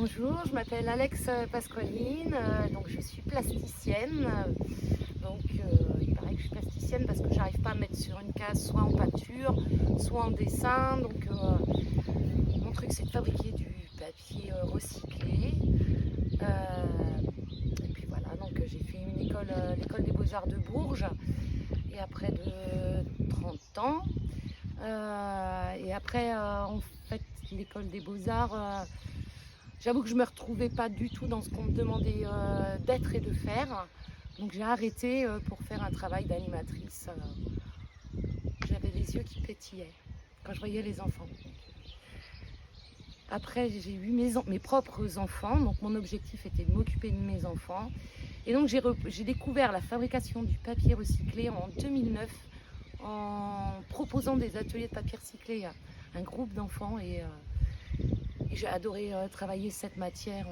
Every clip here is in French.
Bonjour, je m'appelle Alex Pasqualine, donc je suis plasticienne. Il paraît que je suis plasticienne parce que j'arrive pas à me mettre sur une case soit en peinture, soit en dessin. Mon truc c'est de fabriquer du papier recyclé. Et puis voilà, j'ai fait une école, l'école des Beaux-Arts de Bourges, et après de 30 ans. Et après, en fait, l'école des Beaux-Arts, j'avoue que je ne me retrouvais pas du tout dans ce qu'on me demandait d'être et de faire. Donc j'ai arrêté pour faire un travail d'animatrice. J'avais les yeux qui pétillaient quand je voyais les enfants. Après, j'ai eu mes propres enfants, donc mon objectif était de m'occuper de mes enfants. Et donc j'ai découvert la fabrication du papier recyclé en 2009 en proposant des ateliers de papier recyclé à un groupe d'enfants. Et j'ai adoré travailler cette matière.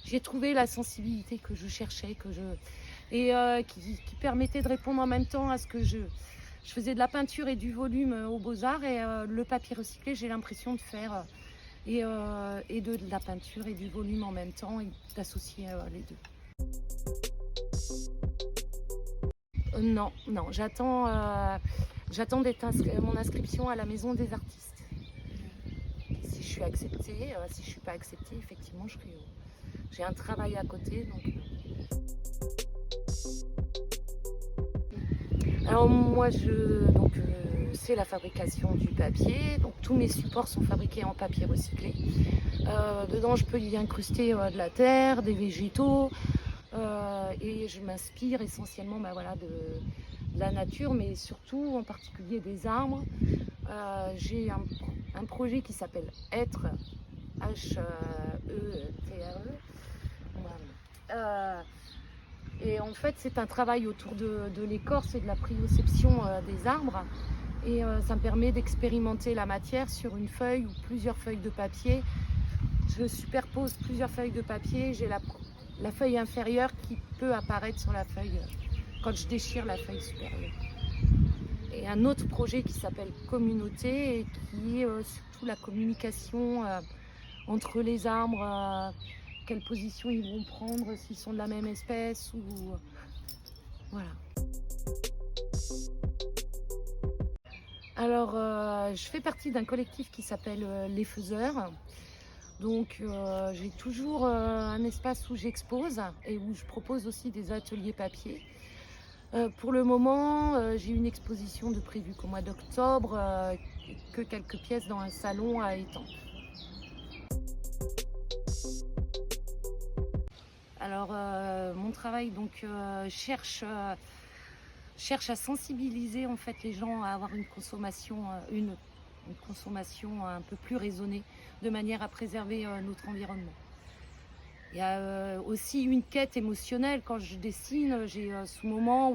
J'ai trouvé la sensibilité que je cherchais, qui permettait de répondre en même temps à ce que je faisais de la peinture et du volume aux Beaux-Arts, et le papier recyclé, j'ai l'impression de faire de la peinture et du volume en même temps, et d'associer les deux. Non, j'attends mon inscription à la Maison des Artistes. Si je suis acceptée, si je ne suis pas acceptée, effectivement, j'ai un travail à côté. Alors moi, c'est la fabrication du papier. Donc tous mes supports sont fabriqués en papier recyclé. Dedans, je peux y incruster de la terre, des végétaux, et je m'inspire essentiellement de la nature, mais surtout en particulier des arbres. J'ai un projet qui s'appelle Être, H-E-T-R-E. Et en fait, c'est un travail autour de l'écorce et de la proprioception des arbres. Et ça me permet d'expérimenter la matière sur une feuille ou plusieurs feuilles de papier. Je superpose plusieurs feuilles de papier. J'ai la feuille inférieure qui peut apparaître sur la feuille quand je déchire la feuille supérieure. Et un autre projet qui s'appelle Communauté, et qui est surtout la communication entre les arbres, quelle position ils vont prendre, s'ils sont de la même espèce ou voilà. Alors, je fais partie d'un collectif qui s'appelle Les Faiseurs. Donc, j'ai toujours un espace où j'expose et où je propose aussi des ateliers papier. Pour le moment, j'ai une exposition de prévue qu'au mois d'octobre, que quelques pièces dans un salon à Étampes. Alors, mon travail cherche à sensibiliser en fait les gens à avoir une consommation un peu plus raisonnée, de manière à préserver notre environnement. Il y a aussi une quête émotionnelle quand je dessine. J'ai ce moment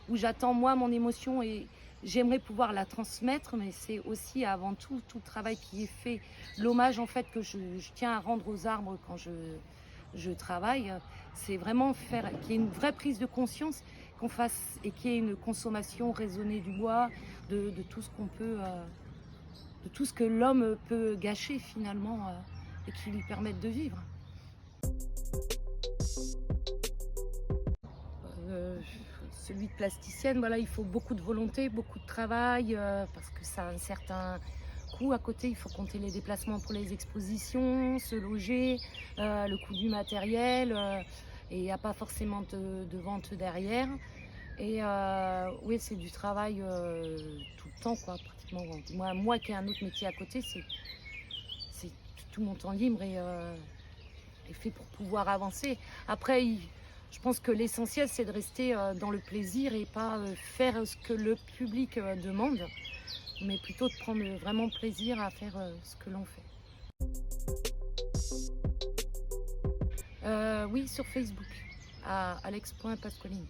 où j'attends moi mon émotion et j'aimerais pouvoir la transmettre, mais c'est aussi avant tout le travail qui est fait, l'hommage en fait que je tiens à rendre aux arbres quand je travaille. C'est vraiment faire qu'il y ait une vraie prise de conscience, qu'on fasse et qu'il y ait une consommation raisonnée du bois, de tout ce qu'on peut, de tout ce que l'homme peut gâcher finalement, et qui lui permette de vivre. Celui de plasticienne, voilà, il faut beaucoup de volonté, beaucoup de travail, parce que ça a un certain coût. À côté, il faut compter les déplacements pour les expositions, se loger, le coût du matériel, et il n'y a pas forcément de vente derrière. Et oui, c'est du travail tout le temps, quoi, pratiquement. Moi qui ai un autre métier à côté, c'est tout mon temps libre est fait pour pouvoir avancer. Après, je pense que l'essentiel, c'est de rester dans le plaisir et pas faire ce que le public demande, mais plutôt de prendre vraiment plaisir à faire ce que l'on fait. Oui, sur Facebook, à alex.pasqualine.